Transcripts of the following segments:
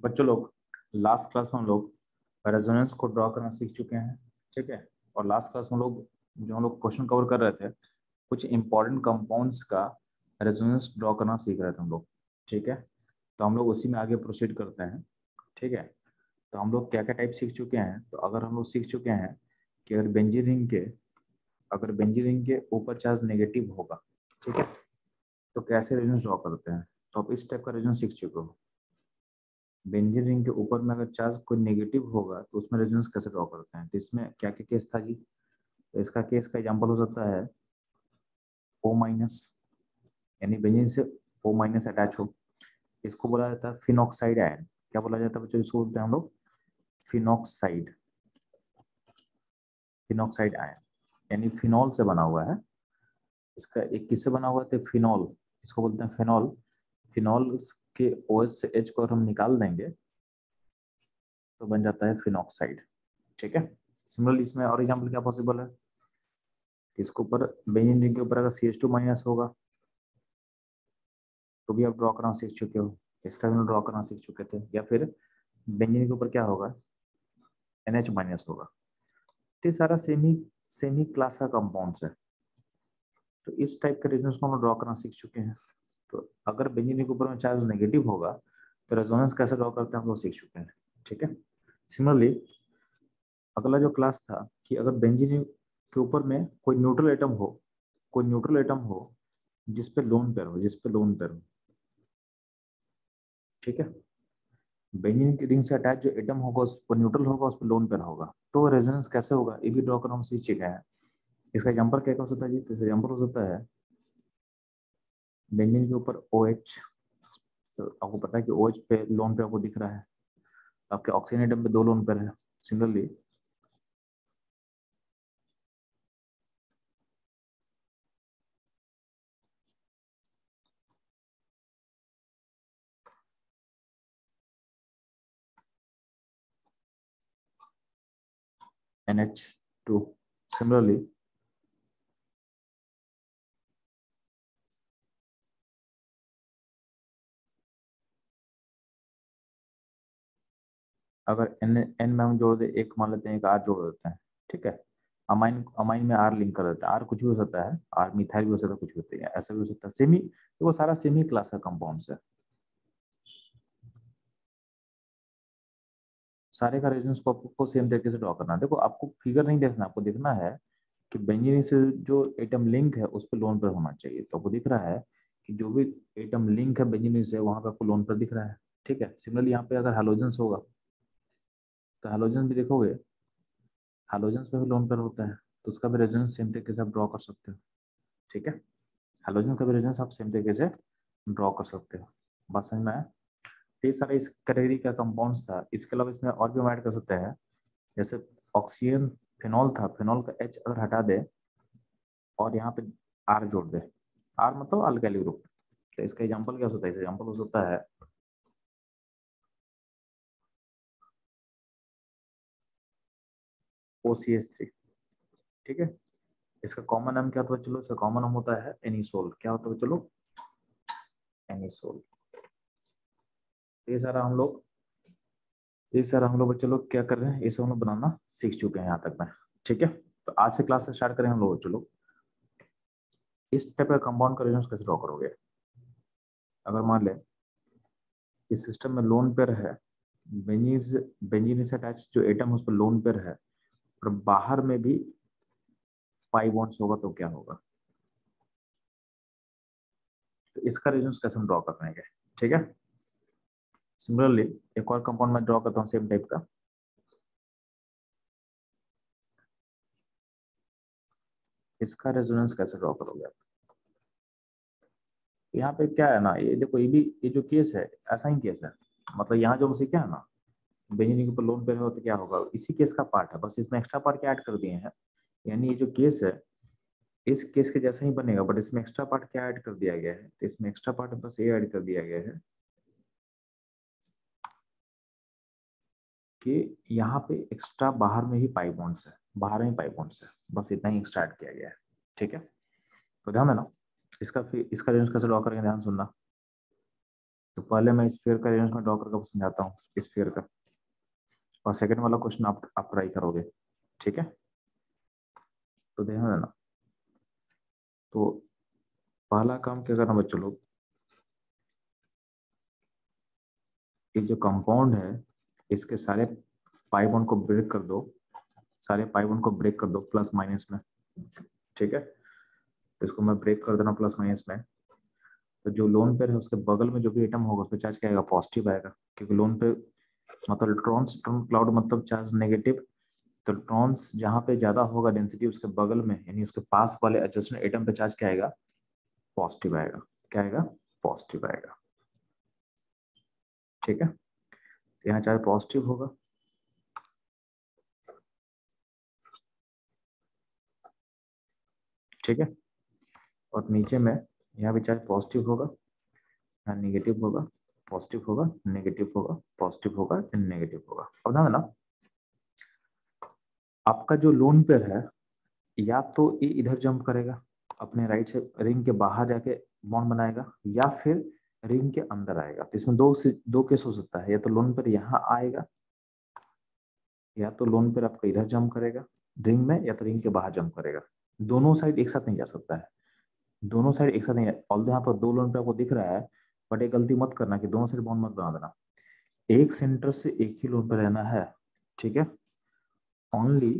बच्चों लोग, last class में हम लोग रेजोनेंस को ड्रॉ करना सीख चुके हैं। ठीक है। और लास्ट क्लास में हम लोग क्वेश्चन कवर कर रहे थे, कुछ इंपॉर्टेंट कंपाउंड्स का रेजोनेंस ड्रॉ करना सीख रहे थे हम लोग। ठीक है। तो हम लोग उसी में आगे प्रोसीड करते हैं। ठीक है। तो हम लोग क्या क्या टाइप सीख चुके हैं। तो अगर हम लोग सीख चुके हैं कि अगर बेंजीन रिंग के ऊपर चार्ज नेगेटिव होगा, ठीक है, तो कैसे रेजोनेंस ड्रॉ करते हैं। तो आप इस टाइप का रेजोनेंस सीख चुके हो। बेंजीन रिंग के ऊपर में अगर चार्ज कोई नेगेटिव होगा तो उसमें रेजोनेंस कैसे ड्रॉ करते हैं। तो इसमें क्या क्या केस था जी। तो इसका केस का एग्जांपल हो सकता है O माइनस, यानी बेंजीन से O माइनस अटैच हो। इसको बोला जाता है फिनॉक्साइड आयन। क्या बोला जाता है बच्चों, इसको बोलते हैं हम लोग फिनॉक्साइड। फिनॉक्साइड आयन यानी फिनॉल से बना हुआ है। इसका एक किससे बना हुआ है, फिनॉल। इसको बोलते हैं फिनॉल। फिनॉल के OH से H को अगर हम निकाल देंगे तो बन जाता है फिनॉक्साइड। ठीक है। सिमिलरली इसमें और एग्जाम्पल क्या पॉसिबल है, इसके ऊपर बेंजीन रिंग के ऊपर अगर CH2 माइनस होगा तो भी आप ड्रॉ करना सीख चुके हो। इसका भी ड्रॉ करना सीख चुके थे। या फिर बेंजीन के ऊपर क्या होगा, NH माइनस होगा। तो ये सारा सेमी क्लास का कंपाउंड्स है। तो इस टाइप के रीजंस को हम ड्रॉ करना सीख चुके हैं। तो अगर बेंजीन के ऊपर में चार्ज नेगेटिव होगा तो रेजोनेंस कैसे ड्रॉ करते हैं हम लोग सीख चुके हैं। ठीक है। सिमिलरली अगला जो क्लास था कि अगर बेंजीन के ऊपर में कोई न्यूट्रल एटम हो, कोई न्यूट्रल एटम हो जिस पे लोन पेयर हो, जिस पे लोन पेयर हो। ठीक है। बेंजीन की रिंग से अटैच जो एटम होगा उस पर न्यूट्रल होगा, उस पर लोन पेयर होगा। तो रेजोनेंस कैसे होगा ये भी ड्रॉ करना हम सीख चुके हैं। इसका एग्जांपल क्या हो सकता है जी। तो एग्जांपल हो सकता है बेंजीन के ऊपर OH। तो आपको पता है कि OH पे लोन पेयर आपको दिख रहा है, तो आपके ऑक्सीजन एटम पे दो लोन पेयर है। Similarly NH2। सिमिलरली अगर N में हम जोड़ दे, एक मान लेते हैं, एक R जोड़ देते हैं। ठीक है। अमाइन अमाइन में R लिंक कर देते हैं। R कुछ भी हो सकता है, R मिथाइल भी हो सकता है, कुछ भी होता है, ऐसा भी हो सकता है सेमी। तो वो सारा सेमी क्लास का कंपाउंड्स है। सारे का रेजोनेंस को आपको सेम तरीके से ड्रॉ करना है। देखो आपको फिगर नहीं देखना, आपको देखना है कि बेंजीन से जो एटम लिंक है उस पर लोन पर होना चाहिए। तो आपको दिख रहा है कि जो भी एटम लिंक है बेंजीन से वहां पर आपको लोन पर दिख रहा है। ठीक है। सिमिलरली यहाँ पे अगर हेलोजेंस होगा तो हेलोजन भी देखोगे, हेलोजेंस पे भी लोन पर होता है, तो उसका भी रेजोनेंस सेम तरीके से आप ड्रॉ कर सकते हो। ठीक है। हेलोजन का भी रेजोनेंस आप सेम तरीके से ड्रॉ कर सकते हो। बात समझ में आया। तो ये सारा इस कैटेगरी का कंपाउंड्स था। इसके अलावा इसमें और भी हम ऐड कर सकते हैं। जैसे ऑक्सीजन फिनॉल था, फिनॉल का H अगर हटा दे और यहाँ पे R जोड़ दे, R मतलब अल्काइल ग्रुप। तो इसका एग्जांपल क्या हो सकता है, एग्जांपल हो सकता है OCH3। ठीक है। इसका कॉमन नाम क्या होता है, चलो इसका कॉमन नाम होता है एनिसोल। क्या होता है चलो, एनिसोल। ये सारा हम लोग चलो क्या कर रहे हैं, ये सब हम लोग बनाना सीख चुके हैं यहाँ तक में। ठीक है। तो आज से क्लास से स्टार्ट करें हम लोग। चलो इस टाइप का कंपाउंड का रेजोनेंस कैसे ड्रॉ करोगे। अगर मान ले कि सिस्टम में लोन पेयर है, बेंजीन से अटैच जो एटम है उस पर लोन पेयर है, और बाहर में भी पाई बॉन्ड्स होगा तो क्या होगा। तो इसका रेजोनेंस कैसे हम ड्रॉ कर पाएंगे। ठीक है। सिमिलरली एक और कंपाउंड में ड्रॉ करता हूँ सेम टाइप का। इसका रेजोनेंस कैसे ड्रॉ करोगे आप। यहाँ पे क्या है ना, ये देखो, ये जो केस है ऐसा ही केस है। मतलब यहाँ जो मुझे क्या है ना, बेंजीन के ऊपर लोन पेयर हो तो क्या होगा, इसी केस का पार्ट है, बस इसमें एक्स्ट्रा पार्ट क्या ऐड कर दिए हैं। यानी ये जो केस है इस केस के जैसा ही बनेगा, बट इसमें एक्स्ट्रा पार्ट क्या ऐड कर दिया गया है। तो इसमें एक्स्ट्रा पार्ट बस ये ऐड कर दिया गया है कि यहाँ पे एक्स्ट्रा बाहर में ही पाई बॉन्ड्स है, बाहर में पाई बॉन्ड्स है, बस इतना ही एक्स्ट्रा ऐड किया गया है। ठीक है। तो ध्यान देना। इसका रेंज कैसे ड्रॉ करेंगे, ध्यान सुनना। तो पहले मैं स्फीयर का अरेंजमेंट ड्रॉ करके समझाता हूँ स्फीयर का, और सेकंड वाला क्वेश्चन आप ट्राई करोगे, ठीक है। तो ध्यान देना। तो पहला काम क्या करना बच्चों लोग, ये जो कंपाउंड है इसके सारे पाई बॉन्ड को ब्रेक कर दो, सारे पाई बॉन्ड को ब्रेक कर दो प्लस माइनस में, ठीक है। तो इसको मैं ब्रेक कर देना प्लस माइनस में। तो जो लोन पेयर है उसके बगल में जो भी एटम होगा उस पर चार्ज क्या आएगा, पॉजिटिव आएगा, क्योंकि लोन पे मतलब इलेक्ट्रॉन्स क्लाउड मतलब चार्ज नेगेटिव। तो इलेक्ट्रॉन्स जहाँ पे ज्यादा होगा डेंसिटी उसके बगल में यानी उसके पास वाले एडजेसेंट एटम पे चार्ज क्या आएगा, पॉजिटिव आएगा। क्या आएगा, पॉजिटिव आएगा, ठीक है। तो यहाँ चार्ज पॉजिटिव होगा, ठीक है। और नीचे में यहाँ भी चार्ज पॉजिटिव होगा, यहाँ नेगेटिव होगा, पॉजिटिव होगा, नेगेटिव होगा, पॉजिटिव होगा, नेगेटिव होगा। अब ध्यान देना, आपका जो लोन पेयर है या तो ये इधर जंप करेगा अपने राइट से रिंग के बाहर जाके बॉन्ड बनाएगा, या फिर रिंग के अंदर आएगा। तो इसमें दो केस हो सकता है, या तो लोन पेयर यहाँ आएगा, या तो लोन पेयर आपका इधर जंप करेगा रिंग में, या तो रिंग के बाहर जंप करेगा। दोनों साइड एक साथ नहीं जा सकता है, दोनों साइड एक साथ नहीं। ऑल्दो यहाँ पर दो लोन पेयर आपको दिख रहा है, बट एक गलती मत करना कि दोनों साइड बॉन्ड मत बना देना। एक सेंटर से एक ही लोन पे रहना है, ठीक है। Only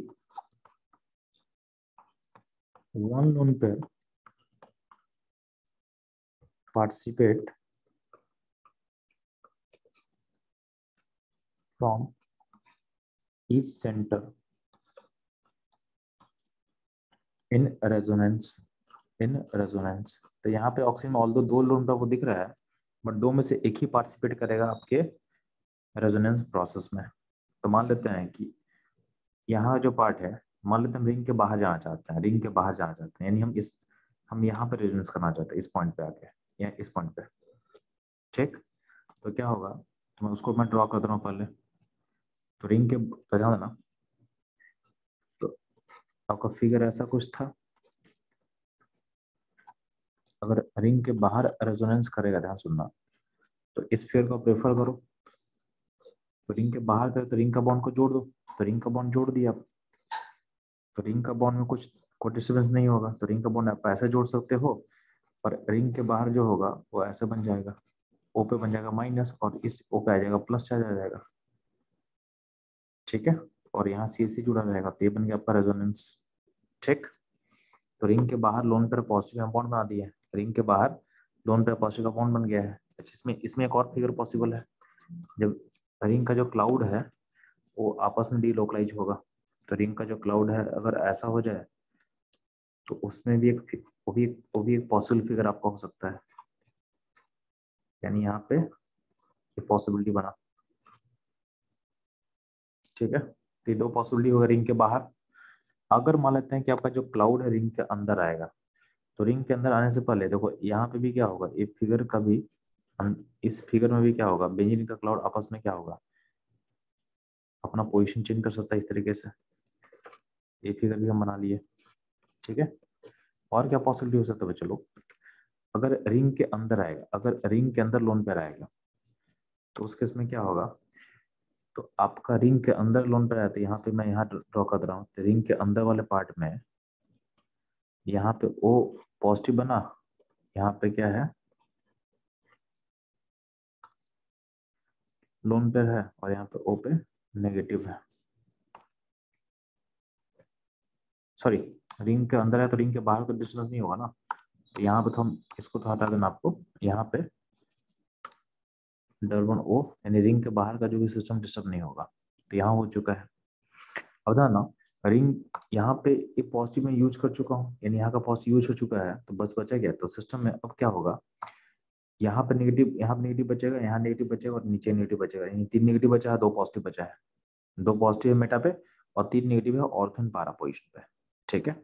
one lone pair participate from each centre in resonance, in resonance. तो यहाँ पे ऑक्सीजन में ऑल्दो दो लोन पेयर आपको दिख रहा है, बट दो में से एक ही पार्टिसिपेट करेगा आपके रेजोनेंस प्रोसेस में। तो मान लेते हैं कि यहाँ जो पार्ट है, मान लेते हैं हम रिंग के बाहर जाना चाहते हैं, रिंग के बाहर जाना चाहते हैं, यानी हम यहाँ पे रेजोनेंस करना चाहते हैं इस पॉइंट पे आके, या इस पॉइंट पे, ठीक। तो क्या होगा, तो मैं उसको ड्रॉ कर दे रहा हूँ पहले। तो रिंग के तो ध्यान देना, तो आपका फिगर ऐसा कुछ था। अगर रिंग के बाहर रेजोनेंस करेगा, ध्यान सुनना, तो इस फिगर को प्रेफर करो। तो रिंग के बाहर करे तो रिंग का बॉन्ड को जोड़ दो, तो रिंग का बॉन्ड जोड़ दिया आप। तो रिंग का बॉन्ड में कुछ कोई डिस्टर्बेंस नहीं होगा, तो रिंग का बॉन्ड आप ऐसे जोड़ सकते हो, और रिंग के बाहर जो होगा वो ऐसे बन जाएगा, ओ पे बन जाएगा माइनस, और इस ओ पे आ जाएगा प्लस चार्ज आ जाएगा, ठीक है। और यहाँ सी सी जुड़ा रहेगा, तो ये बन गया आपका रेजोनेंस, ठीक। तो रिंग के बाहर लोन पेयर पॉजिटिव बॉन्ड बना दिया है, रिंग के बाहर लोन पेयर पॉजिटिव का बॉन्ड बन गया है। अच्छा, इसमें इसमें एक और फिगर पॉसिबल है, जब रिंग का जो क्लाउड है वो आपस में डीलोकलाइज होगा। तो रिंग का जो क्लाउड है अगर ऐसा हो जाए तो उसमें भी एक पॉसिबल फिगर आपका हो सकता है, यानी यहाँ पे ये पॉसिबिलिटी बना, ठीक है। तो ये दो पॉसिबिलिटी होगा रिंग के बाहर। अगर मान लेते हैं कि आपका जो क्लाउड है रिंग के अंदर आएगा, तो रिंग के अंदर आने से पहले देखो यहाँ पे भी क्या होगा, ये फिगर का भी इस फिगर में भी क्या होगा, बेंजीन का क्लाउड आपस में क्या होगा, अपना पोजीशन चेंज कर सकता है इस तरीके से। ये फिगर भी हम बना लिए, ठीक है। और क्या पॉसिबिलिटी हो सकता है चलो, अगर रिंग के अंदर आएगा, अगर रिंग के अंदर लोन पेयर आएगा तो उस केस में क्या होगा, तो आपका रिंग के अंदर लोन पेयर आया, तो यहाँ पे मैं यहाँ ड्रॉ कर रहा हूँ, तो रिंग के अंदर वाले पार्ट में यहाँ पे ओ पॉजिटिव बना, यहाँ पे क्या है लोन पेयर है, और यहाँ पे ओ पे नेगेटिव है। सॉरी, रिंग के अंदर है तो रिंग के बाहर तो डिस्टेंस नहीं होगा ना, तो यहाँ पे तो हम इसको तो हटा देना आपको, यहाँ पे डबल बॉन्ड ओ, यानी रिंग के बाहर का जो भी सिस्टम डिस्टर्ब नहीं होगा। तो यहाँ हो चुका है। अब ना रिंग यहाँ पे एक पॉजिटिव में यूज कर चुका हूँ, यानी यहाँ का पॉजिटिव यूज हो चुका है, तो बस बचा गया। तो सिस्टम में अब क्या होगा, यहाँ पे नेगेटिव, यहाँ पे नेगेटिव बचेगा, यहाँ नेगेटिव बचेगा, और नीचे नेगेटिव बचेगा, यानी 3 नेगेटिव बचा है, 2 पॉजिटिव बचा है। 2 पॉजिटिव है मेटा पे और 3 नेगेटिव है ऑर्थन पारा पोजिशन पे, ठीक है।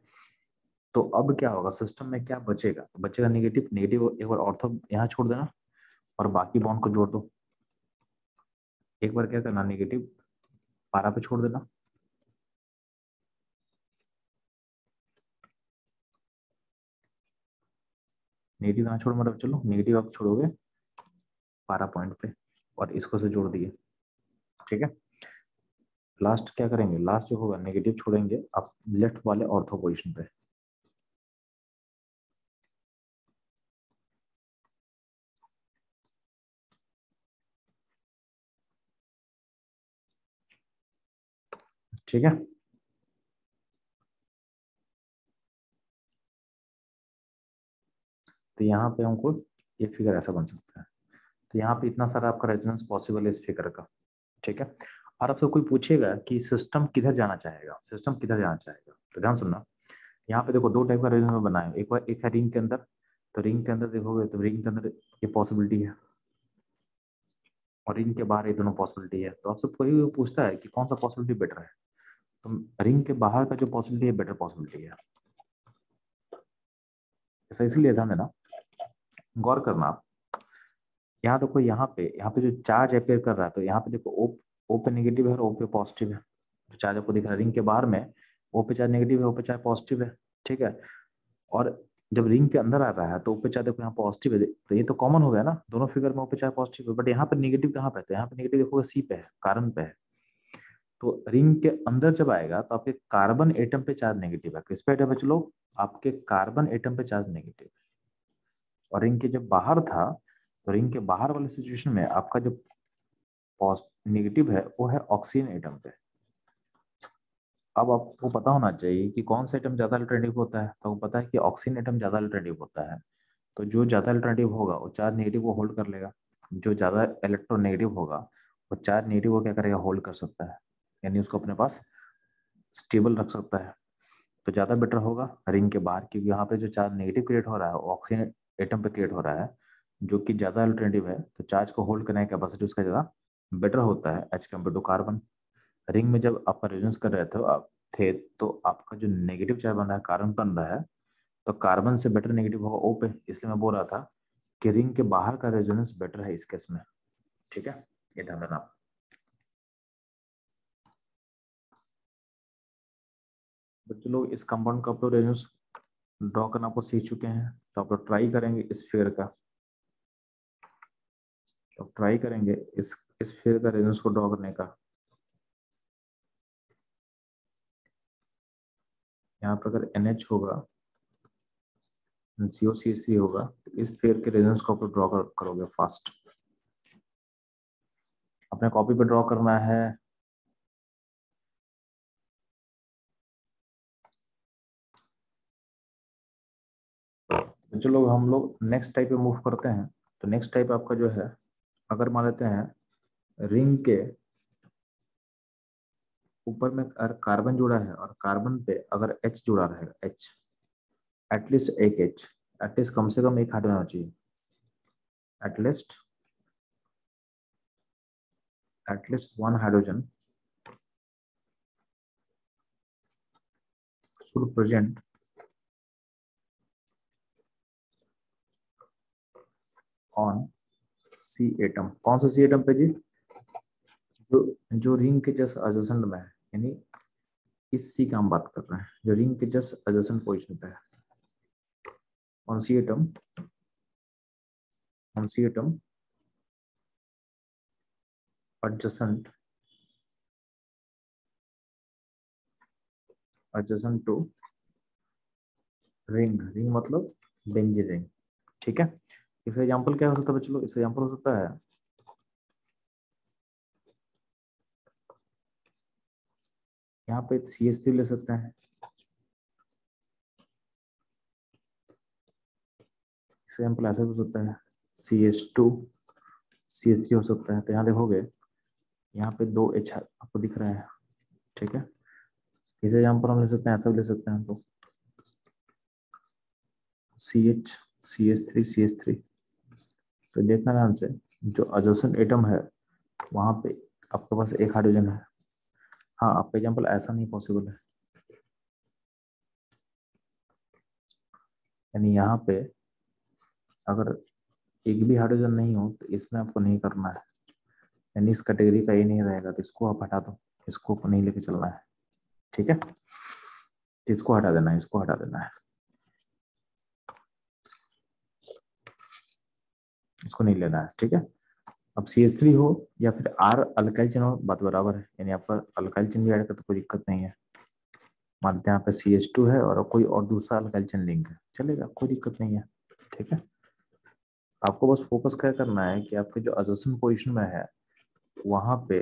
तो अब क्या होगा, सिस्टम में क्या बचेगा, तो बचेगा नेगेटिव, नेगेटिव एक बार ऑर्थो यहाँ छोड़ देना, और बाकी बॉन्ड को जोड़ दो। एक बार क्या करना, नेगेटिव पारा पे छोड़ देना, नेगेटिव यहाँ छोड़, मतलब चलो नेगेटिव आप छोड़ोगे 12 पॉइंट पे और इसको से जोड़ दिए। ठीक है, लास्ट क्या करेंगे, लास्ट जो होगा नेगेटिव छोड़ेंगे आप लेफ्ट वाले ऑर्थो पोजीशन पे। ठीक है, तो यहाँ पे हमको ये फिगर ऐसा बन सकता है। तो यहाँ पे इतना सारा आपका रेजोनेंस पॉसिबल है इस फिगर का। ठीक है, और आपसे कोई पूछेगा कि सिस्टम किधर जाना चाहेगा, सिस्टम किधर जाना चाहेगा, तो ध्यान सुनना। यहाँ पे देखो दो टाइप का रेजोनेंस बना है, एक है रिंग के अंदर। तो रिंग के अंदर देखोगे तो रिंग के अंदर ये पॉसिबिलिटी है और रिंग के बाहर ये दोनों पॉसिबिलिटी है। तो आपसे कोई पूछता है कि कौन सा पॉसिबिलिटी बेटर है, तो रिंग के बाहर का जो पॉसिबिलिटी है बेटर पॉसिबिलिटी है। ऐसा इसलिए ध्यान देना, गौर करना आप। यहाँ देखो यहाँ पे जो चार्ज अपेयर कर रहा है, तो यहाँ पे देखो ओ पे नेगेटिव है और ओ पे पॉजिटिव है। जो चार्ज आपको दिख रहा है रिंग के बाहर में, ओ पे चार्ज नेगेटिव है, ओ पे चार्ज पॉजिटिव है। ठीक है, और जब रिंग के अंदर आ रहा है तो ओ पे चार्ज देखो यहाँ पॉजिटिव है, तो ये तो कॉमन हो गया ना, दोनों फिगर में ओ पे चार्ज पॉजिटिव है। बट यहाँ पे नेगेटिव कहाँ पे है, तो यहाँ पे नेगेटिव देखोगे सी पे है, कार्बन पे है। तो रिंग के अंदर जब आएगा तो आपके कार्बन एटम पे चार्ज नेगेटिव है। किस पे एटम है चलो, आपके कार्बन एटम पे चार्ज नेगेटिव। और रिंग के जब बाहर था, तो रिंग के बाहर वाले सिचुएशन में आपका जो नेगेटिव है वो है ऑक्सीजन एटम पे। अब आपको पता होना चाहिए कि कौन सा एटम ज्यादा अल्टरनेटिव होता है, तो आपको पता है कि ऑक्सीजन एटम ज्यादा अल्टरनेटिव होता है। तो जो ज्यादा अल्टरनेटिव होगा वो चार्ज नेगेटिव को होल्ड कर लेगा, जो ज्यादा इलेक्ट्रोनेगेटिव होगा वो चार्ज नेगेटिव को क्या करेगा, होल्ड कर सकता है, यानी उसको अपने पास स्टेबल रख सकता है। तो ज्यादा बेटर होगा रिंग के बाहर, क्योंकि यहाँ पे जो चार्ज नेगेटिव क्रिएट हो रहा है वो ऑक्सीजन एटम पे क्रिएट हो रहा है, जो कि ज्यादा अल्टरनेटिव है। तो चार्ज को होल्ड करने की कैपेसिटी उसका ज्यादा बेटर होता है as compare to carbon. Ring में जब आपका रेजोनेंस कर रहे थे आप थे, तो आपका जो नेगेटिव चार्ज बन रहा है, कार्बन बन रहा है, तो कार्बन से बेटर नेगेटिव होगा ओ पे। इसलिए मैं बोल रहा था कि रिंग के बाहर का रेजोनेंस बेटर है इस केस में। ठीक है, ये ध्यान रखना आप। बच्चों लोग इस कंपाउंड का आप लोग रेजोनेंस ड्रॉ करना आपको सीख चुके हैं, तो आप लोग ट्राई करेंगे इस फिगर का, तो ट्राई करेंगे इस फिगर का रेजोनेंस को ड्रॉ करने का। यहाँ पर अगर NH होगा, COCH3 होगा, तो इस फिगर के रेजोनेंस को आप लोग ड्रॉ करोगे फास्ट। अपने कॉपी पे ड्रॉ करना है। चलो हम लोग नेक्स्ट टाइप पे मूव करते हैं। तो नेक्स्ट टाइप आपका जो है, अगर मान लेते हैं रिंग के ऊपर में अगर कार्बन जुड़ा है और कार्बन पे अगर H जुड़ा रहेगा, H एटलीस्ट एक H, एटलीस्ट कम से कम एक हाइड्रोजन होना चाहिए, at least one hydrogen should present on C atom. कौन सा सी एटम पे जी, जो रिंग के जस्ट एडजेसेंट में है, यानी इस सी का हम बात कर रहे हैं, जो रिंग के जस्ट एडजेसेंट पोजीशन पे है। On C atom, on C atom adjacent adjacent to ring, ring मतलब बेंजीन रिंग। ठीक है, इसका एग्जांपल क्या हो सकता है बच्चों, इसका एग्जांपल हो सकता है यहाँ पे CH3 ले सकते हैं, इसका एग्जांपल ऐसा भी हो सकता है CH2 CH3 हो सकता है। तो यहाँ देखोगे यहाँ पे 2 H आपको दिख रहा है। ठीक है, इसे एग्जांपल हम ले सकते हैं, ऐसा भी ले सकते हैं तो CH CH3 CH3। तो देखना ध्यान से, जो एडजेसेंट एटम है वहां पे आपके पास एक हाइड्रोजन है। हाँ, आपका एग्जांपल ऐसा नहीं पॉसिबल है, यानी यहाँ पे अगर एक भी हाइड्रोजन नहीं हो तो इसमें आपको नहीं करना है, यानी इस कैटेगरी का ये नहीं रहेगा, तो इसको आप हटा दो, इसको नहीं लेके चलना है। ठीक है, इसको हटा देना है, इसको हटा देना है, इसको नहीं लेना है। ठीक है, अब CH3 हो या फिर R अल्काइल चिन्ह हो, बात बराबर है, यानी आपका अल्काइल चिन्ह भी ऐड कर तो कोई दिक्कत नहीं है। मानते हैं यहाँ पे CH2 है और कोई और दूसरा अल्काइल चिन्ह लिंक है, चलेगा, कोई दिक्कत नहीं है। ठीक है, आपको बस फोकस क्या करना है कि आपके जो एडजसेंट पोजीशन में है वहां पे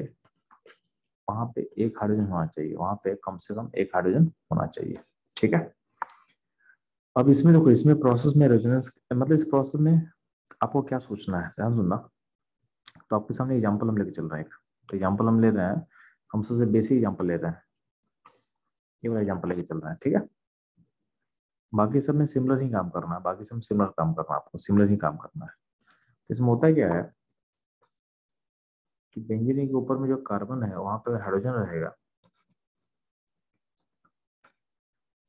एक हाइड्रोजन होना चाहिए, वहां पे कम से कम एक हाइड्रोजन होना चाहिए। ठीक है, अब इसमें देखो, इसमें प्रोसेस में रेजोनेंस मतलब इस प्रोसेस में आपको क्या सोचना है, ध्यान सुनना। तो आपके सामने एग्जांपल हम लेके चल रहे हैं एक, तो एग्जांपल हम ले रहे हैं, हम सबसे बेसिक एग्जांपल ले रहे हैं, ये वाला एग्जांपल लेके चल रहे हैं। ठीक है, बाकी सब में सिमिलर ही काम करना है, बाकी सब सिमिलर काम करना है, आपको सिमिलर ही काम करना है। तो इसमें होता क्या है कि बेंजीन के ऊपर में जो कार्बन है वहां पे हाइड्रोजन रहेगा,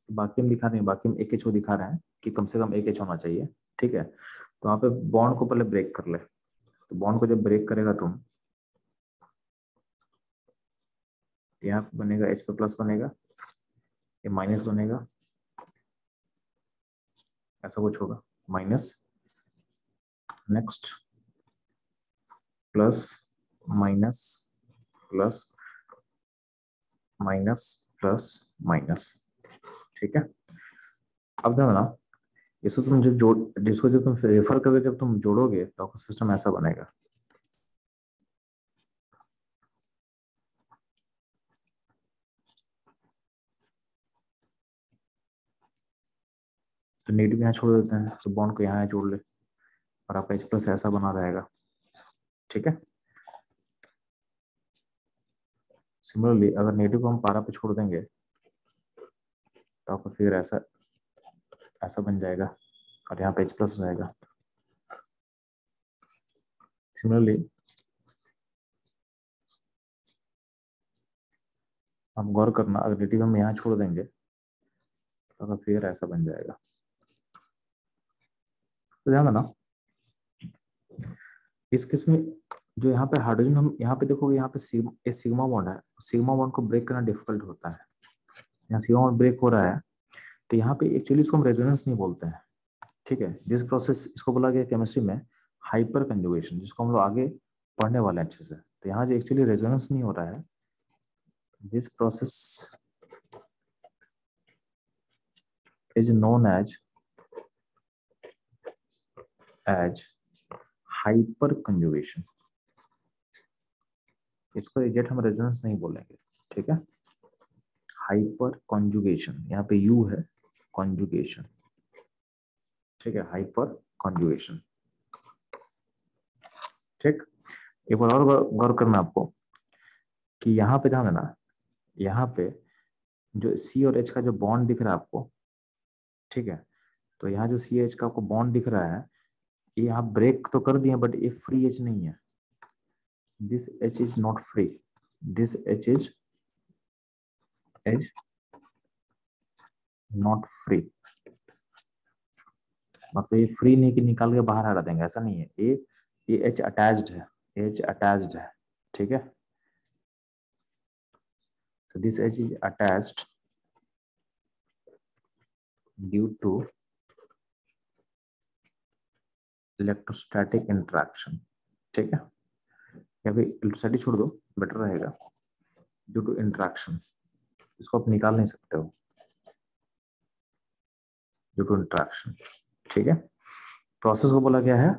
बाकी हम दिखा रहे हैं, बाकी हम एक एच दिखा रहे हैं कि कम से कम एक एच होना चाहिए। ठीक है, तो वहां पे बॉन्ड को पहले ब्रेक कर ले, तो बॉन्ड को जब ब्रेक करेगा तुम, यहाँ पे बनेगा H पे प्लस बनेगा, ये माइनस बनेगा, ऐसा कुछ होगा, minus, next plus, minus, plus, minus, plus, minus. ठीक है, अब ध्यान देना, इसको तुम जब जोड़, इसको जब तुम रेफर करके जब तुम जोड़ोगे तो आपका सिस्टम ऐसा बनेगा। तो नेगेटिव यहाँ छोड़ देते हैं, तो बॉन्ड को यहाँ जोड़ ले और आपका H प्लस ऐसा बना रहेगा। ठीक है, सिमिलरली अगर नेगेटिव को हम पारा पे छोड़ देंगे तो आपका फिगर ऐसा ऐसा बन जाएगा और यहाँ पे H प्लस रहेगा। सिमिलरली हम गौर करना, अगर नेगेटिव हम यहाँ छोड़ देंगे तो आपका फिगर ऐसा बन जाएगा। तो ध्यान देना, इस केस में जो यहाँ पे हाइड्रोजन, हम यहाँ पे देखोगे, यहाँ पे सिग्मा बॉन्ड है, सिग्मा बॉन्ड को ब्रेक करना डिफिकल्ट होता है, यहाँ सिग्मा बॉन्ड ब्रेक हो रहा है, तो यहाँ पे एक्चुअली इसको हम रेजोनेंस नहीं बोलते हैं। ठीक है, दिस प्रोसेस, इसको बोला गया केमिस्ट्री में हाइपर कंजुगेशन, जिसको हम लोग आगे पढ़ने वाले हैं अच्छे से। तो यहाँ जो एक्चुअली रेजोनेंस नहीं हो रहा है, this process is known as hyperconjugation, इसको एग्जैक्ट हम रेजोनेंस नहीं बोलेंगे। ठीक है, हाइपर कॉन्जुगेशन, यहाँ पे यू है, कॉन्जुगेशन। ठीक है, हाइपर कॉन्जुगेशन। ठीक, एक बार और गौर करना आपको कि यहाँ पे ध्यान देना, यहाँ पे जो सी और एच का जो बॉन्ड दिख रहा है आपको, ठीक है, तो यहाँ जो सी एच का आपको बॉन्ड दिख रहा है, ये यहाँ ब्रेक तो कर दिए बट ये फ्री एच नहीं है, this H is not free, this H is not free, मतलब ये फ्री नहीं कि निकाल के बाहर हटा देंगे, ऐसा नहीं है, ये एच अटैच्ड है, एच अटैच्ड है। ठीक है, so this H is attached due to electrostatic interaction। ठीक है, या फिर इलेक्ट्रोस्टैटिक छोड़ दो, बेटर रहेगा, ड्यू टू इंट्रैक्शन, इसको आप निकाल नहीं सकते हो, ड्यू टू इंट्रैक्शन। ठीक है, प्रोसेस को बोला गया है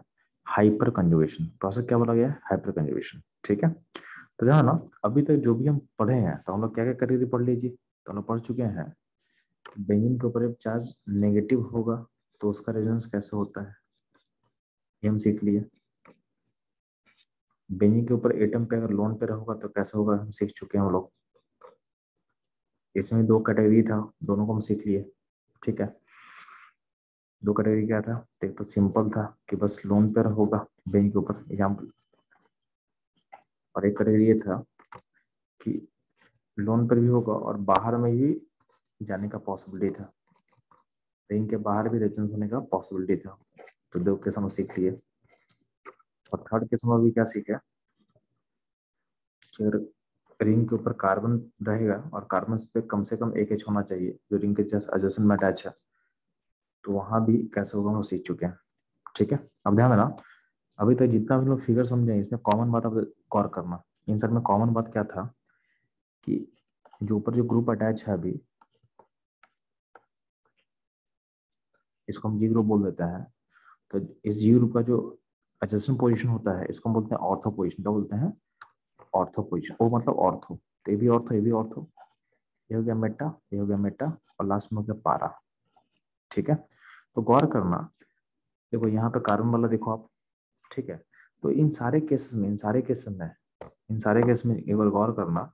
हाइपर कंजुगेशन, प्रोसेस क्या बोला गया है, हाइपर कंजुगेशन। ठीक है, तो ध्यान ना, अभी तक जो भी हम पढ़े हैं, तो हम लोग क्या क्या करेंगे, पढ़ लीजिए, तो हम लोग पढ़ चुके हैं, बेंजीन के ऊपर चार्ज नेगेटिव होगा तो उसका रेजोनेंस कैसे होता है, ये हम सीख लिए। बेंजीन के ऊपर एटम पे अगर लोन पे होगा तो कैसे होगा, हम सीख चुके हैं हम लोग। इसमें दो कैटेगरी था, दोनों को हम सीख लिए। ठीक है, दो कैटेगरी क्या था, एक तो सिंपल था कि बस लोन पे होगा बेंच के ऊपर एग्जाम्पल, और एक कैटेगरी ये था कि लोन पर भी होगा और बाहर में भी जाने का पॉसिबिलिटी था, रिंग के बाहर भी रेजोनेंस होने का पॉसिबिलिटी था। तो दो केस हम सीख लिए, और थर्ड केस में भी क्या सीखे, रिंग के ऊपर कार्बन रहेगा और कार्बन पे कम से कम एक एच होना चाहिए जो रिंग के जस्ट एडजेसेंट में अटैच है, तो वहां भी कैसे होगा हम सीख चुके हैं। ठीक है, अब ध्यान देना, अभी तक जितना भी लोग फिगर समझे इसमें कॉमन बात आप गौर करना। इन सब में कॉमन बात क्या था कि जो ऊपर जो ग्रुप अटैच है अभी, इसको हम जी ग्रुप बोल देते हैं। तो इस जी ग्रुप का जो एडजेसेंट पोजीशन होता है इसको हम बोलते हैं ऑर्थो पोजीशन। क्या बोलते हैं? Ortho position. ओ मतलब ऑर्थो, तो ये भी ऑर्थो, ये भी ऑर्थो, ये हो गया मेटा, ये हो गया मेटा, और लास्ट में हो गया पारा। ठीक है, तो गौर करना, देखो यहाँ पे कार्बन वाला देखो आप। ठीक है, तो इन सारे केसेस में, इन सारे केस में एक बार गौर करना,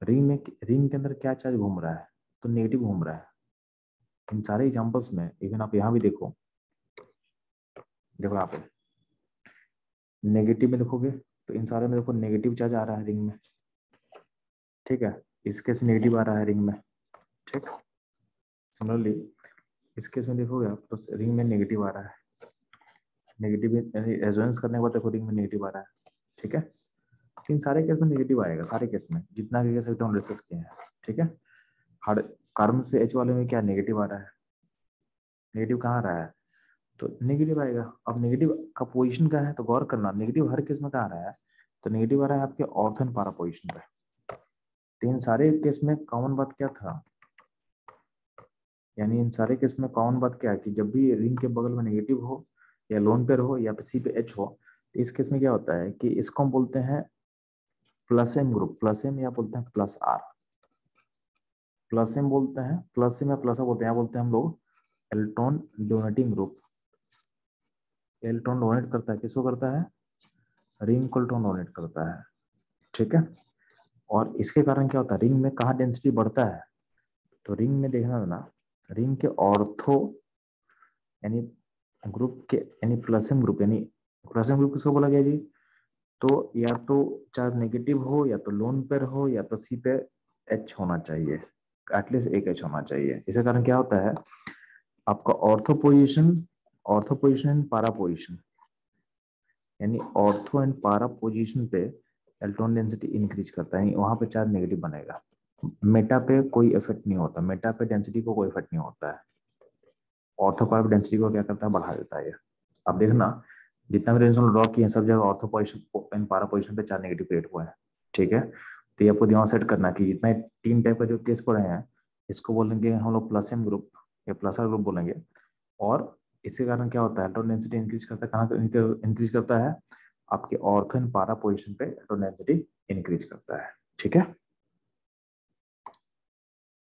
रिंग के अंदर क्या चार्ज घूम रहा है? तो नेगेटिव घूम रहा है। इन सारे एग्जांपल्स में इवन आप यहाँ भी देखो, देखो यहाँ पे नेगेटिव में देखोगे तो इन सारे में देखो नेगेटिव चार्ज आ रहा है रिंग में। ठीक है, इस केस में नेगेटिव आ रहा है रिंग में। ठीक, सिमिलरली इस केस में देखोगे आप तो रिंग में नेगेटिव आ रहा है, नेगेटिव रेजोनेंस करने के बाद देखो रिंग में नेगेटिव आ रहा है। ठीक है, इन सारे केस में नेगेटिव आएगा, सारे केस में जितना भी केस हम डिस्कस किए हैं। ठीक है, हार्ड कार्बन से एच वाले में क्या नेगेटिव आ रहा है? नेगेटिव कहाँ आ रहा है? तो नेगेटिव आएगा। अब नेगेटिव का पोजीशन क्या है तो गौर करना, नेगेटिव हर केस में कहाँ आ रहा है? तो नेगेटिव आ रहा है आपके ऑर्थो एंड पारा पोजीशन पे। तो इन सारे केस में कॉमन बात क्या था, यानी इन सारे केस में कॉमन बात क्या है कि जब भी रिंग के बगल में नेगेटिव हो या लोन पेयर हो या सी पे एच हो, तो इस केस में क्या होता है कि इसको हम बोलते हैं plus M group, plus M या बोलते हैं प्लस आर। प्लस एम बोलते हैं, प्लस एम या प्लस आर बोलते हैं, बोलते हैं हम लोग electron donating group. Electron donate करता है, किसको करता है? रिंग को इलेक्ट्रॉन डोनेट करता है। ठीक है, और इसके कारण क्या होता है, रिंग में कहाँ डेंसिटी बढ़ता है? तो रिंग में देखना ना, रिंग के ऑर्थो यानी ग्रुप के, यानी प्लस एम ग्रुप, यानी प्लस एम ग्रुप किसको बोला गया जी? तो या तो चार्ज नेगेटिव हो, या तो लोन पेयर हो, या तो सी पे एच होना चाहिए, एटलीस्ट एक एच होना चाहिए। इसके कारण क्या होता है आपका ऑर्थो पोजीशन एंड पारा पोजीशन, यानी ऑर्थो एंड पारा पोजीशन पे इलेक्ट्रॉन डेंसिटी इंक्रीज करता है, वहां पे चार्ज नेगेटिव बनेगा। मेटा पे कोई इफेक्ट नहीं होता, मेटा पे डेंसिटी को कोई इफेक्ट नहीं होता है। ऑर्थो पारा डेंसिटी को क्या करता है? बढ़ा देता है ये। अब देखना, जितना भी रेंज ड्रॉ किए हैं सब जगह ऑर्थो पोजीशन एंड पारा पोजीशन पे चार्ज नेगेटिव क्रिएट हुआ है। ठीक है, तो ये आपको दिमाग सेट करना कि जितना तीन टाइप का जो केस पढ़े हैं इसको बोलेंगे हम लोग प्लस एम ग्रुप या प्लस आर ग्रुप बोलेंगे। और इसके कारण क्या होता है, इलेक्ट्रॉन डेंसिटी इंक्रीज करता है, कहाँ इंक्रीज करता है? आपके ऑर्थो एंड पारा पोजीशन पे इलेक्ट्रॉन डेंसिटी इंक्रीज करता है। ठीक है।